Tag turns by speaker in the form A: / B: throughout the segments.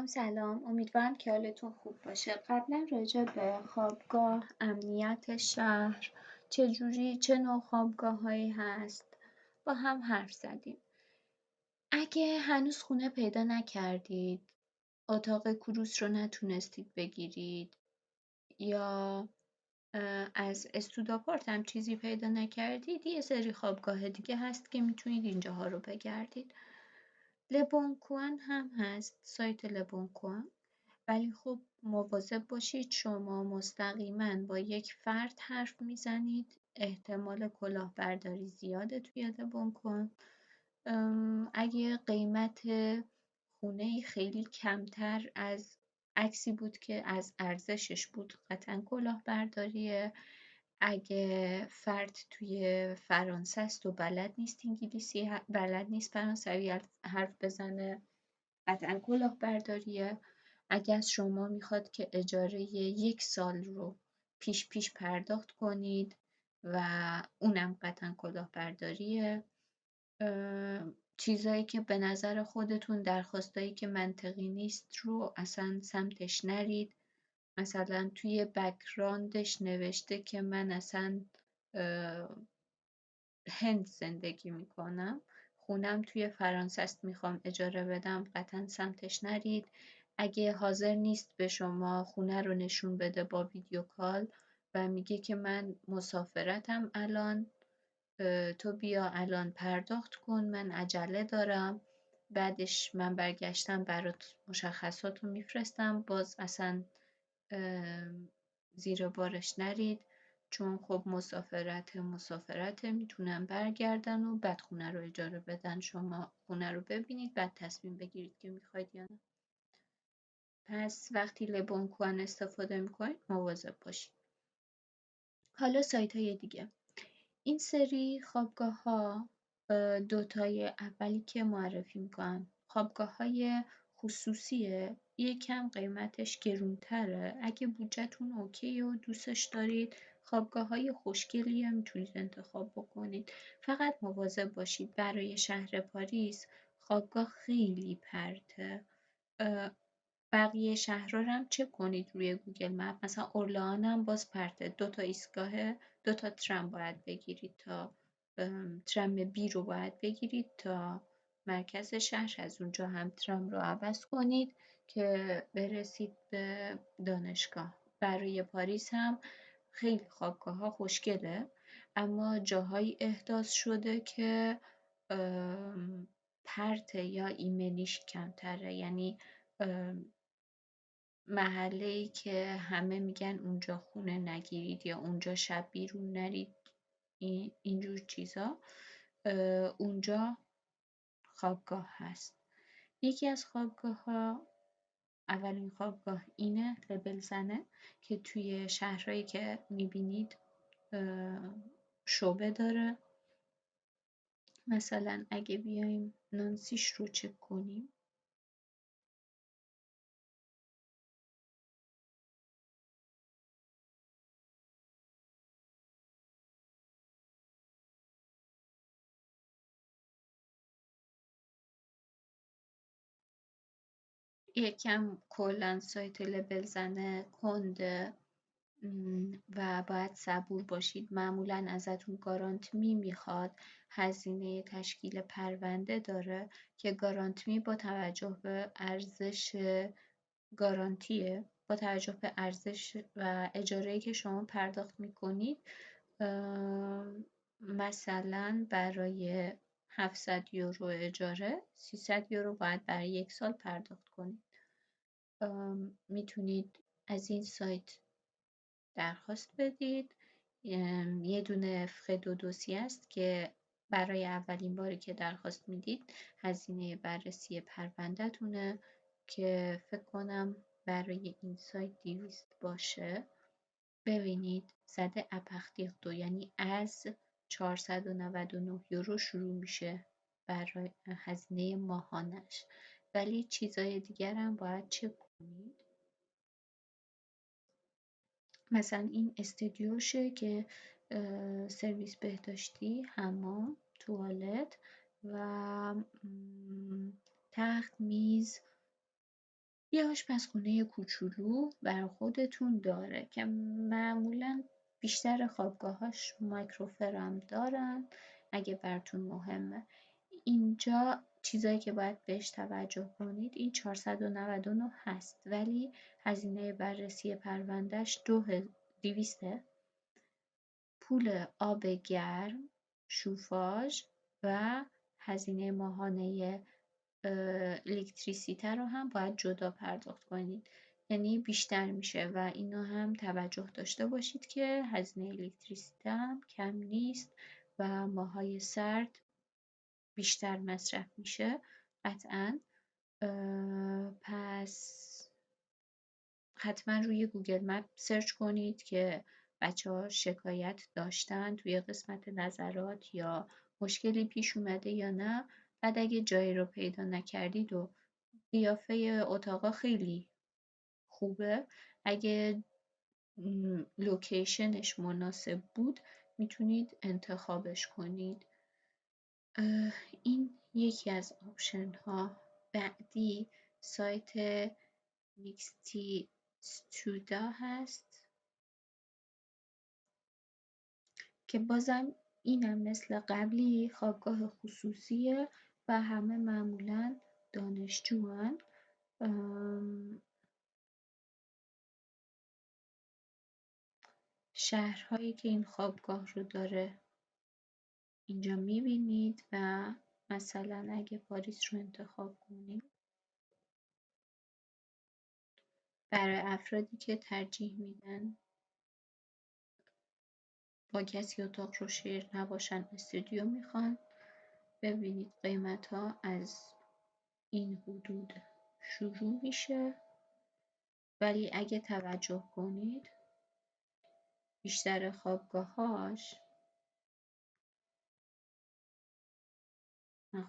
A: سلام، امیدوارم که حالتون خوب باشه. قبلا راجع به خوابگاه، امنیت شهر، چه نوع خوابگاه‌هایی هست با هم حرف زدیم. اگه هنوز خونه پیدا نکردید، اتاق کروس رو نتونستید بگیرید یا از استوداپارت هم چیزی پیدا نکردید، یه سری خوابگاه دیگه هست که میتونید اینجاها رو بگردید. لبونکوان هم هست، سایت لبونکوان. ولی خب مواظب باشید، شما مستقیما با یک فرد حرف میزنید، احتمال کلاهبرداری زیاده توی لبونکوان. اگه قیمت خونه خیلی کمتر از عکسی بود که از ارزشش بود، قطعا کلاهبرداریه. اگه فرد توی فرانسه است و بلد نیست انگلیسی، بلد نیست فرانسوی حرف بزنه، قطعا کلاهبرداریه. اگه از شما میخواد که اجاره 1 سال رو پیش پرداخت کنید و اونم قطعا کلاهبرداریه. چیزایی که به نظر خودتون، درخواستایی که منطقی نیست رو اصلا سمتش نرید. مثلا توی بک‌گراندش نوشته که من اصلا هند زندگی میکنم، خونم توی فرانسه است، میخوام اجاره بدم، قطعا سمتش نرید. اگه حاضر نیست به شما خونه رو نشون بده با ویدیو کال و میگه که من مسافرتم الان، تو بیا الان پرداخت کن، من عجله دارم، بعدش من برگشتم برات مشخصات رو میفرستم، باز اصلا زیر بارش نرید، چون خب مسافرته میتونن برگردن و بعد خونه رو اجاره بدن، شما خونه رو ببینید بعد تصمیم بگیرید که میخواید یا نه. پس وقتی لبونکوان استفاده میکنید مواظب باشید. حالا سایت های دیگه، این سری خوابگاه ها، دوتای اولی که معرفی میکنن خوابگاه های خصوصیه، یکم قیمتش گرونتره. اگه بودجه‌تون اوکی و دوستش دارید، خوابگاه های خوشگلیه، میتونید انتخاب بکنید. فقط مواظب باشید، برای شهر پاریس خوابگاه خیلی پرته. بقیه شهرها رو هم چک کنید روی گوگل مپ. مثلا اورلئان هم باز پرته، 2 تا ترام باید بگیرید تا ترام بی رو باید بگیرید تا مرکز شهر، از اونجا هم ترام رو عوض کنید که برسید به دانشگاه. برای پاریس هم خیلی خوابگاه ها خوشگله، اما جاهایی احداث شده که پرته یا ایمنیش کمتره، یعنی محله‌ای که همه میگن اونجا خونه نگیرید یا اونجا شب بیرون نرید، اینجور چیزا، اونجا خوابگاه هست. یکی از خوابگاه ها، اولین خوابگاه اینه، لبلزنه، که توی شهرهایی که میبینید شعبه داره. مثلا اگه بیایم نانسیش رو چک کنیم، یکم کلا سایت لبلزنه کنده و باید صبور باشید. معمولا ازتون گارانتمی میخواد، هزینه تشکیل پرونده داره که گارانتمی با توجه به ارزش گارانتیه، با توجه به ارزش و اجاره‌ای که شما پرداخت میکنید. مثلا برای 700 یورو اجاره، 300 یورو باید برای 1 سال پرداخت کنید. میتونید از این سایت درخواست بدید. یه دونه فقه دوسی است که برای اولین باری که درخواست میدید هزینه بررسی پرونده‌تونه که فکر کنم برای این سایت 200 باشه. ببینید زده اپختیق دو، یعنی از 499 یورو شروع میشه برای هزینه ماهانش، ولی چیزای دیگر هم باید چک کنید. مثلا این استودیوشه که سرویس بهداشتی، حمام، توالت و تخت، میز، یه آشپزخونه کوچولو بر خودتون داره که معمولا بیشتر خوابگاهاش مایکروفرم دارن. اگه براتون مهمه اینجا چیزایی که باید بهش توجه کنید، این 499 هست ولی هزینه بررسی پروندهش 200، پول آب گرم، شوفاژ و هزینه ماهانه الکتریسیته رو هم باید جدا پرداخت کنید، یعنی بیشتر میشه و اینو هم توجه داشته باشید که هزینه الکتریسیته هم کم نیست و ماهای سرد بیشتر مصرف میشه قطعا. پس حتما روی گوگل مپ سرچ کنید که بچه‌ها شکایت داشتن توی قسمت نظرات یا مشکلی پیش اومده یا نه. بعد اگه جایی رو پیدا نکردید و قیافه اتاقا خیلی خوبه، اگه لوکیشنش مناسب بود میتونید انتخابش کنید. این یکی از آپشن ها. بعدی سایت نیکستی استودا هست که بازم اینم مثل قبلی خوابگاه خصوصیه و همه معمولا دانشجوان. شهرهایی که این خوابگاه رو داره اینجا میبینید و مثلا اگه پاریس رو انتخاب کنید برای افرادی که ترجیح میدن با کسی اتاق رو شیر نباشن، استودیو میخوان، ببینید قیمت ها از این حدود شروع میشه. ولی اگه توجه کنید بیشتر خوابگاهاش،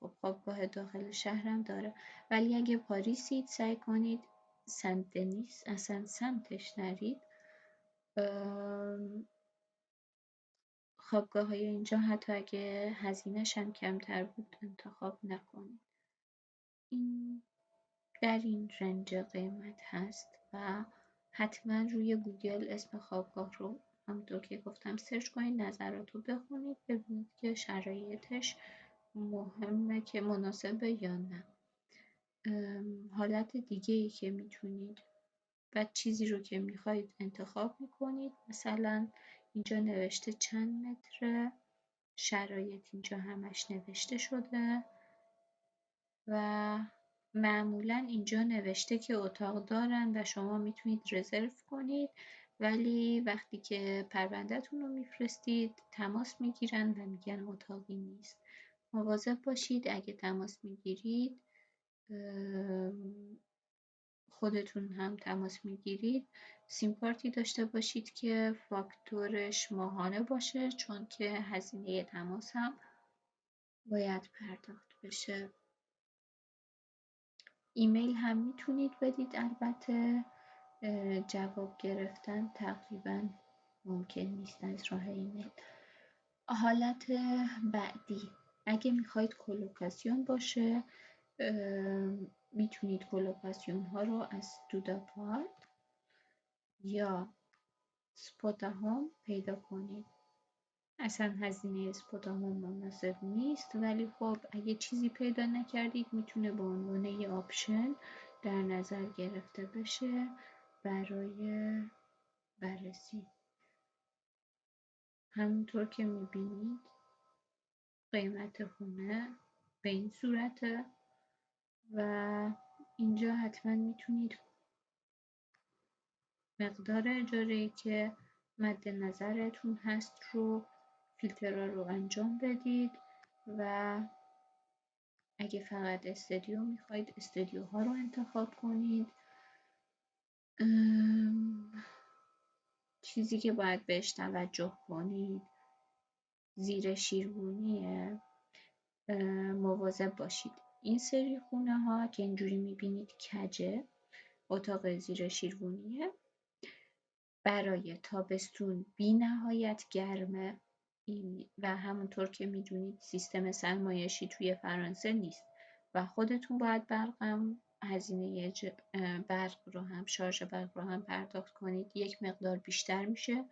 A: خب خوابگاه داخل شهرم داره، ولی اگه پاریسید سعی کنید سنت دنیس اصلا سمتش نرید. خوابگاه های اینجا حتی اگه هزینه‌ش هم کمتر بود انتخاب نکنید. این در این رنج قیمت هست و حتما روی گوگل اسم خوابگاه رو همونطور که گفتم سرچ کنید، نظرات رو بخونید، ببینید که شرایطش مهمه که مناسبه یا نه. حالت دیگه ای که میتونید و چیزی رو که میخواید انتخاب میکنید، مثلا اینجا نوشته چند متره، شرایط اینجا همش نوشته شده و معمولا اینجا نوشته که اتاق دارن و شما میتونید رزرو کنید، ولی وقتی که پروندهتون رو میفرستید تماس میگیرن و میگن اتاقی نیست. مواظب باشید اگه تماس میگیرید، خودتون هم تماس میگیرید، سیم کارتی داشته باشید که فاکتورش ماهانه باشه، چون که هزینه تماس هم باید پرداخت بشه. ایمیل هم میتونید بدید، البته جواب گرفتن تقریبا ممکن نیست از راه ایمیل. حالت بعدی اگه میخواید کولوکاسیون باشه، میتونید کولوکاسیون ها رو از دوداپارت یا سپوتاهوم پیدا کنید. اصلا هزینه اسپاتامون مناسب نیست، ولی خب اگه چیزی پیدا نکردید میتونه به عنوان یه آپشن در نظر گرفته بشه برای بررسی. همونطور که میبینید قیمت خونه به این صورته و اینجا حتما میتونید مقدار اجاره‌ای که مد نظرتون هست رو فیلترها رو انجام بدید و اگه فقط استودیو میخواید استودیوها رو انتخاب کنید. چیزی که باید بهش توجه کنید زیر شیربونیه. مواظب باشید این سری خونه ها که اینجوری میبینید کجه، اتاق زیر شیربونیه، برای تابستون بی نهایت گرمه و همونطور که میدونید سیستم سرمایشی توی فرانسه نیست و خودتون باید برقم هزینه برق رو هم شارژ برق رو هم پرداخت کنید یک مقدار بیشتر میشه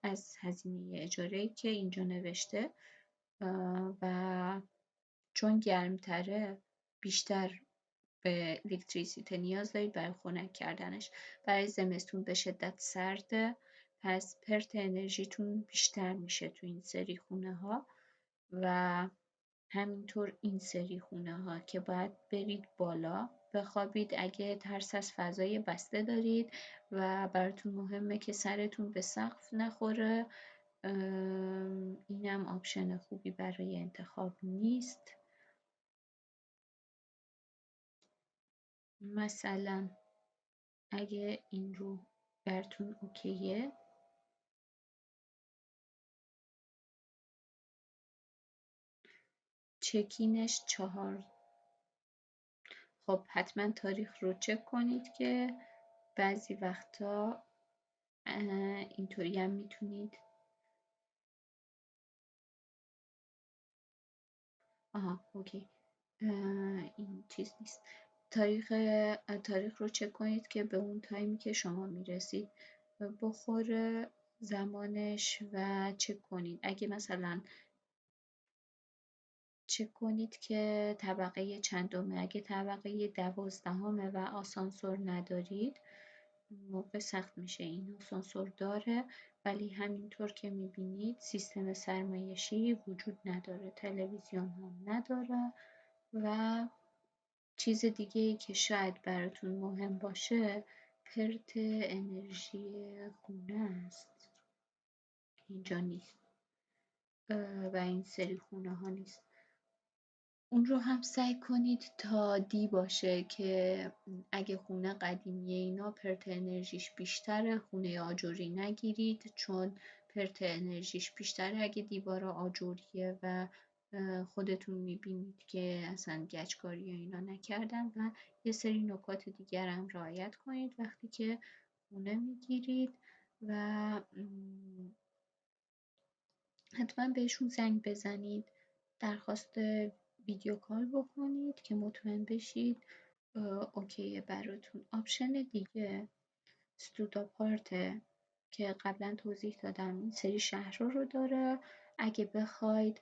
A: از هزینه اجاره‌ای که اینجا نوشته و چون گرمتره بیشتر به الکتریسیته نیاز دارید برای خنک کردنش. برای زمستون به شدت سرده پس پرت انرژیتون بیشتر میشه تو این سری خونه ها و همینطور این سری خونه ها که باید برید بالا بخوابید اگه ترس از فضای بسته دارید و براتون مهمه که سرتون به سقف نخوره اینم آپشن خوبی برای انتخاب نیست. مثلا اگه این رو براتون اوکیه چکینش 4. خب حتما تاریخ رو چک کنید که بعضی وقتا اینطوری هم میتونید اوکی این چیز نیست. تاریخ رو چک کنید که به اون تایمی که شما میرسید بخوره زمانش و چک کنید اگه مثلا چک کنید که طبقه چندمه اگه طبقه 12 و آسانسور ندارید موقع سخت میشه. این آسانسور داره ولی همینطور که میبینید سیستم سرمایشی وجود نداره تلویزیون هم نداره و چیز دیگه ای که شاید براتون مهم باشه پرت انرژی خونه است اینجا نیست و این سری خونه ها نیست. اون رو هم سعی کنید تا دی باشه که اگه خونه قدیمیه اینا پرت انرژیش بیشتره خونه آجوری نگیرید چون پرت انرژیش بیشتره اگه دیوارا آجوریه و خودتون میبینید که اصلا گچکاری اینا نکردن و یه سری نکات دیگر هم رعایت کنید وقتی که خونه میگیرید و حتما بهشون زنگ بزنید درخواست ویدیو کال بکنید که مطمئن بشید اوکیه براتون. آپشن دیگه استوداپارته که قبلا توضیح دادم این سری شهرها رو داره اگه بخواید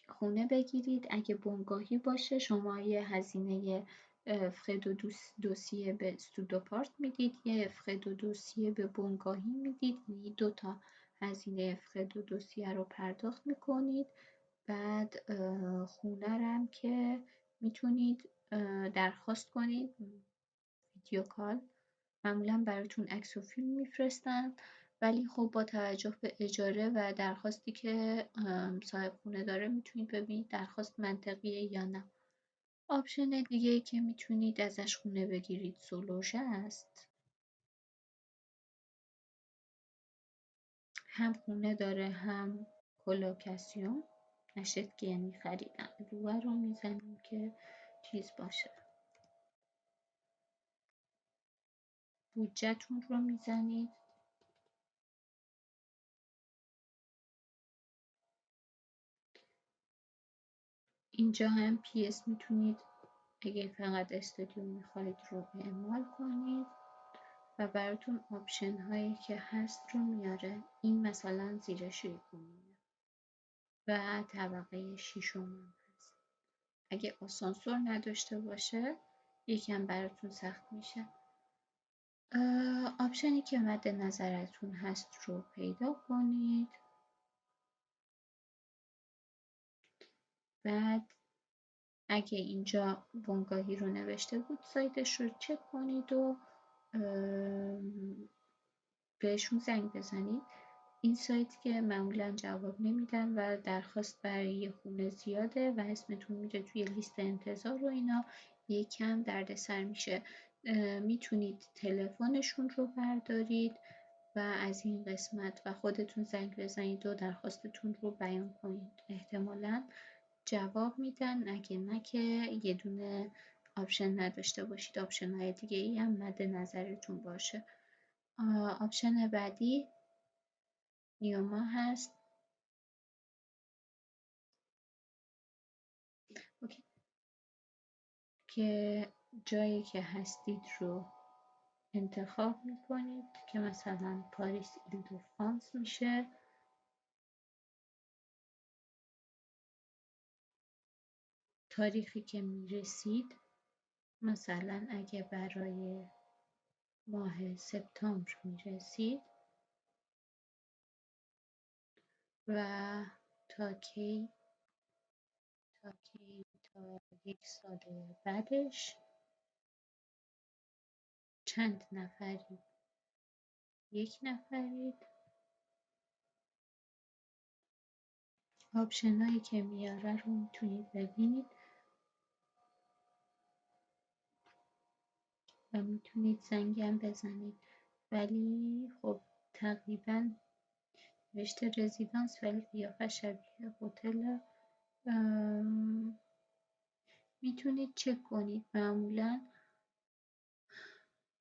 A: خونه بگیرید اگه بنگاهی باشه شما یه هزینه فقد و دوسیه به استوداپارت میدید یه فقد و دوسیه به بنگاهی میدید یعنی 2 تا هزینه فقد و دوسیه رو پرداخت میکنید بعد خونه رم که میتونید درخواست کنید ویدیو کال معمولا براتون عکس و فیلم میفرستن ولی خب با توجه به اجاره و درخواستی که صاحب خونه داره میتونید ببینید درخواست منطقیه یا نه. آپشن دیگه ای که میتونید ازش خونه بگیرید سولوژه است. هم خونه داره هم کلوکاسیون نشد که یعنی خریدن روبه رو میزنیم که چیز باشه بودجه‌تون رو میزنید اینجا هم PS میتونید اگه فقط استودیو میخواید رو اعمال کنید و براتون آپشن هایی که هست رو میاره این مثلا زیر شیطونیه و طبقه 6 هست اگه آسانسور نداشته باشه یکم براتون سخت میشه. آپشنی که مد نظرتون هست رو پیدا کنید بعد اگه اینجا بنگاهی رو نوشته بود سایتش رو چک کنید و بهشون زنگ بزنید. این سایت که معمولا جواب نمیدن و درخواست برای یه خونه زیاده و اسمتون میره توی لیست انتظار و اینا یکم دردسر میشه. میتونید تلفنشون رو بردارید و از این قسمت و خودتون زنگ بزنید و درخواستتون رو بیان کنید احتمالاً جواب میدن اگه نه که یه دونه آپشن نداشته باشید آپشن های دیگه ای هم مد نظرتون باشه. آپشن بعدی نیوما هست. اوکی. که جایی که هستید رو انتخاب میکنید که مثلا پاریس ایل دو فرانس میشه. تاریخی که میرسید، مثلا اگه برای ماه سپتامبر میرسید و تا کی تا 1 سال بعدش چند نفرید؟ 1 نفرید. آپشنایی که میاره رو میتونید ببینید و میتونید زنگم بزنید. ولی خب تقریبا نوشته رزیدانس ولی قیافه شبیه هتل. میتونید چک کنید. معمولا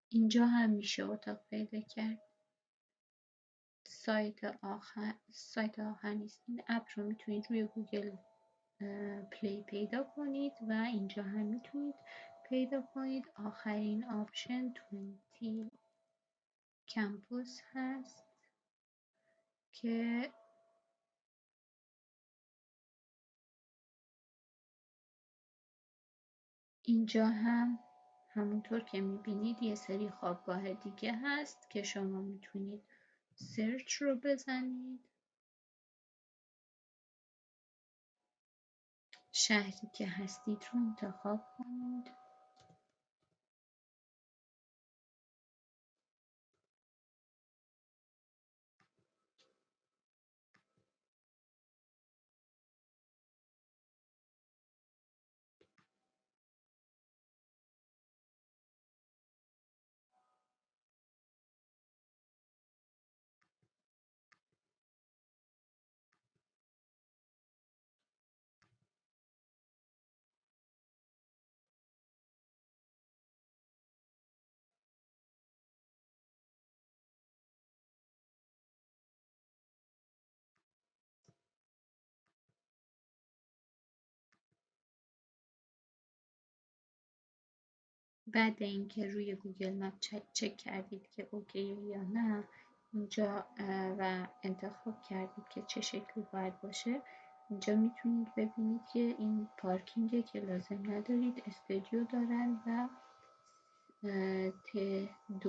A: اینجا هم میشه اتاق پیدا کرد. سایت آخر نیست، این اپ رو میتونید روی گوگل پلی پیدا کنید و اینجا هم میتونید پیدا کنید. آخرین آپشن 20 کمپوس هست که اینجا هم همونطور که میبینید یه سری خوابگاه دیگه هست که شما میتونید سرچ رو بزنید، شهری که هستید رو انتخاب کنید. بعد اینکه روی گوگل مپ چک کردید که اوکی یا نه اینجا و انتخاب کردید که چه شکلی باید باشه، اینجا میتونید ببینید که این پارکینگه که لازم ندارید، استودیو دارن و ت2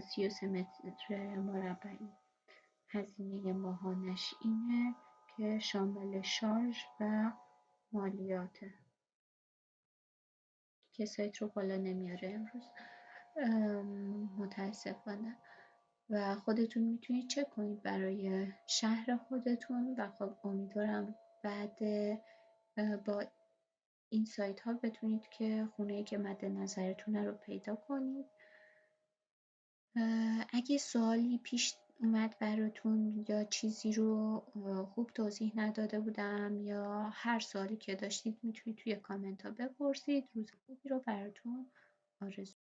A: 333 متر مربعی. هزینه ماهانش اینه که شامل شارژ و مالیاته که سایت رو بالا نمیاره امروز متاسفانه. و خودتون میتونید چک کنید برای شهر خودتون و خب امیدوارم بعد با این سایت ها بتونید که خونه‌ای که مد نظرتونه رو پیدا کنید. اگه سوالی پیش اومد براتون یا چیزی رو خوب توضیح نداده بودم یا هر سوالی که داشتید میتونید توی کامنت ها بپرسید. روز خوبی رو براتون آرزو